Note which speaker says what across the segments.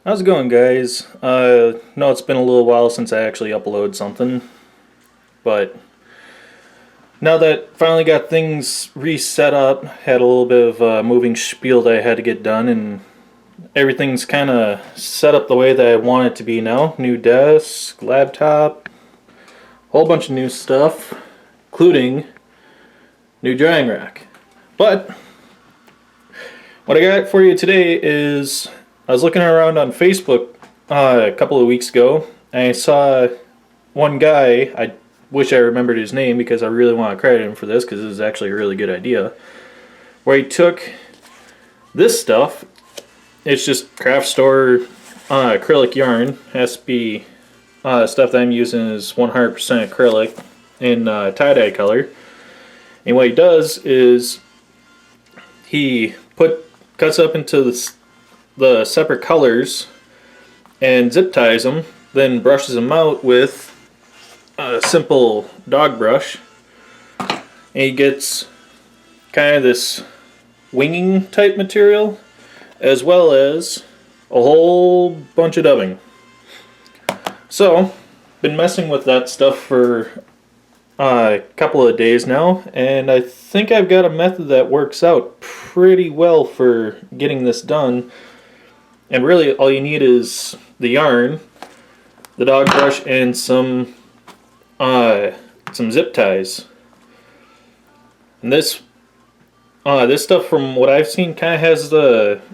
Speaker 1: How's it going, guys? No, it's been a little while since I actually uploaded something, but now that finally got things reset up, had a little bit of a moving spiel that I had to get done, and everything's kind of set up the way that I want it to be now. New desk, laptop, whole bunch of new stuff, including new drying rack. But what I got for you today is I was looking around on Facebook a couple of weeks ago, and I saw one guy. I wish I remembered his name because I really want to credit him for this because this is actually a really good idea. Where he took this stuff, it's just craft store acrylic yarn, has to be stuff that I'm using is 100% acrylic in tie-dye color. And what he does is he cuts up into the separate colors and zip ties them, then brushes them out with a simple dog brush, and he gets kind of this winging type material as well as a whole bunch of dubbing. So been messing with that stuff for a couple of days now, and I think I've got a method that works out pretty well for getting this done. And really all you need is the yarn, the dog brush, and some zip ties. And this stuff, from what I've seen, kind of has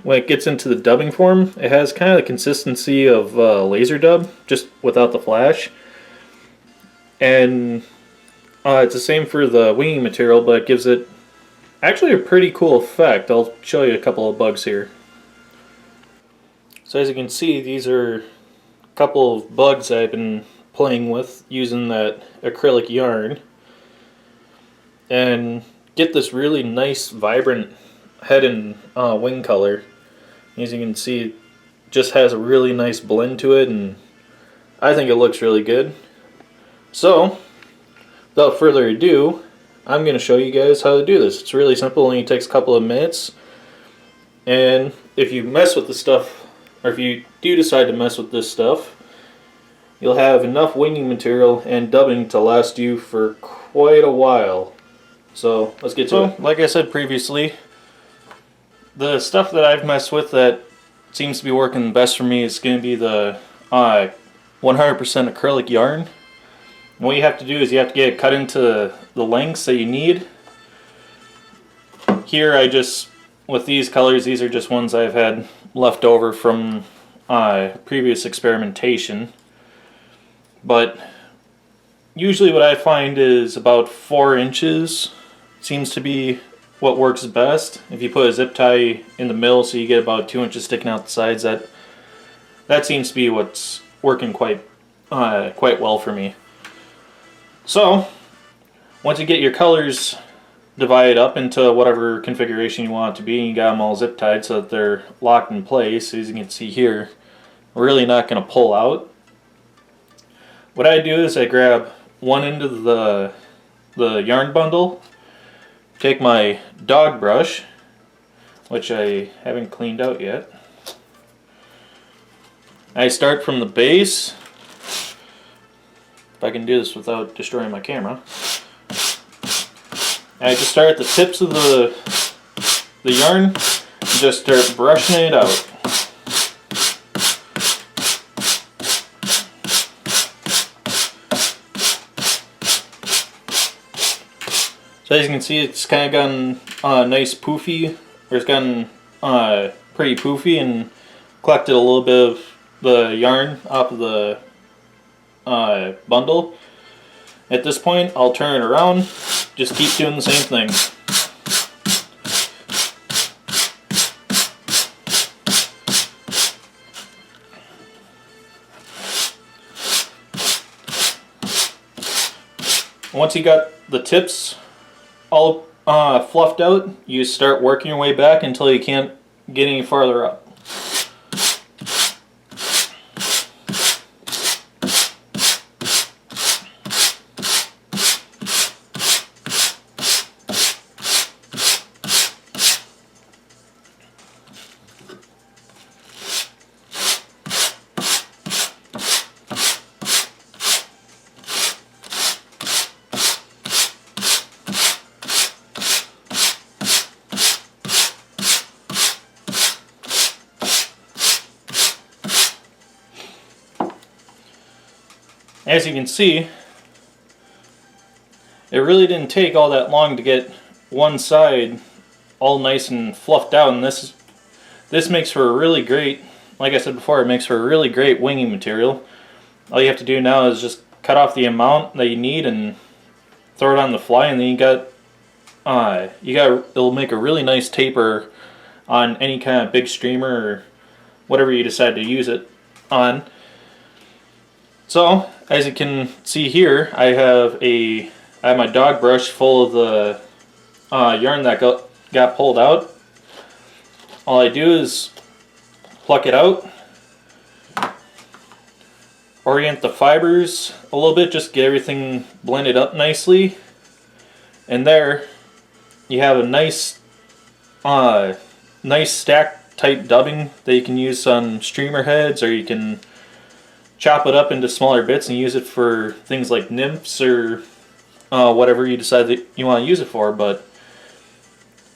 Speaker 1: when it gets into the dubbing form, it has kind of the consistency of laser dub, just without the flash. And it's the same for the winging material, but it gives it actually a pretty cool effect. I'll show you a couple of bugs here. So as you can see, these are a couple of bugs I've been playing with using that acrylic yarn, and get this really nice vibrant head and wing color. As you can see, it just has a really nice blend to it, and I think it looks really good. So without further ado, I'm going to show you guys how to do this. It's really simple, only takes a couple of minutes. And if you mess with the stuff, or if you do decide to mess with this stuff, you'll have enough winging material and dubbing to last you for quite a while. So let's get to it. Like I said previously, the stuff that I've messed with that seems to be working best for me is going to be the 100% acrylic yarn. And what you have to do is you have to get it cut into the lengths that you need. Here with these colors, these are just ones I've had left over from previous experimentation. But usually what I find is about 4 inches seems to be what works best. If you put a zip tie in the middle so you get about 2 inches sticking out the sides, that seems to be what's working quite well for me. So once you get your colors divided up into whatever configuration you want it to be, and you got them all zip tied so that they're locked in place, as you can see here, we're really not going to pull out. What I do is I grab one end of the yarn bundle, take my dog brush, which I haven't cleaned out yet. I start from the base, if I can do this without destroying my camera. I just start at the tips of the yarn and just start brushing it out. So as you can see, it's kind of gotten nice poofy, or it's gotten pretty poofy, and collected a little bit of the yarn off of the bundle. At this point, I'll turn it around, just keep doing the same thing. Once you got the tips all fluffed out, you start working your way back until you can't get any farther up. as you can see, it really didn't take all that long to get one side all nice and fluffed out, and this makes for a really great, like I said before, it makes for a really great winging material. All you have to do now is just cut off the amount that you need and throw it on the fly, and then it'll make a really nice taper on any kind of big streamer or whatever you decide to use it on. So, as you can see here, I have my dog brush full of the yarn that got pulled out. All I do is pluck it out, orient the fibers a little bit, just get everything blended up nicely, and there you have a nice stack type dubbing that you can use on streamer heads, or you can chop it up into smaller bits and use it for things like nymphs or whatever you decide that you want to use it for. But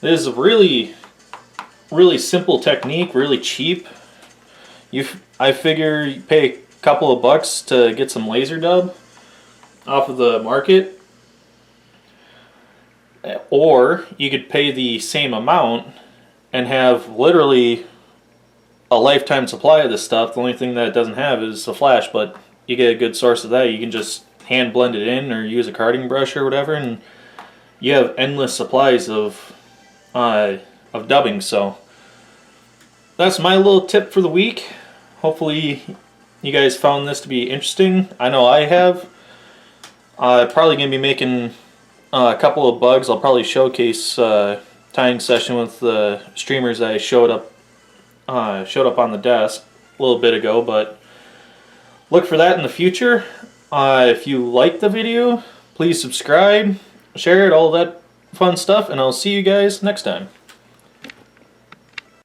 Speaker 1: this is a really simple technique, really cheap. I figure you pay a couple of bucks to get some laser dub off of the market, or you could pay the same amount and have literally a lifetime supply of this stuff. The only thing that it doesn't have is a flash, but you get a good source of that. You can just hand blend it in or use a carding brush or whatever, and you have endless supplies of dubbing. So that's my little tip for the week. Hopefully you guys found this to be interesting. I know I have. Probably going to be making a couple of bugs. I'll probably showcase tying session with the streamers I showed up on the desk a little bit ago, but look for that in the future. If you liked the video, please subscribe, share it, all that fun stuff, and I'll see you guys next time.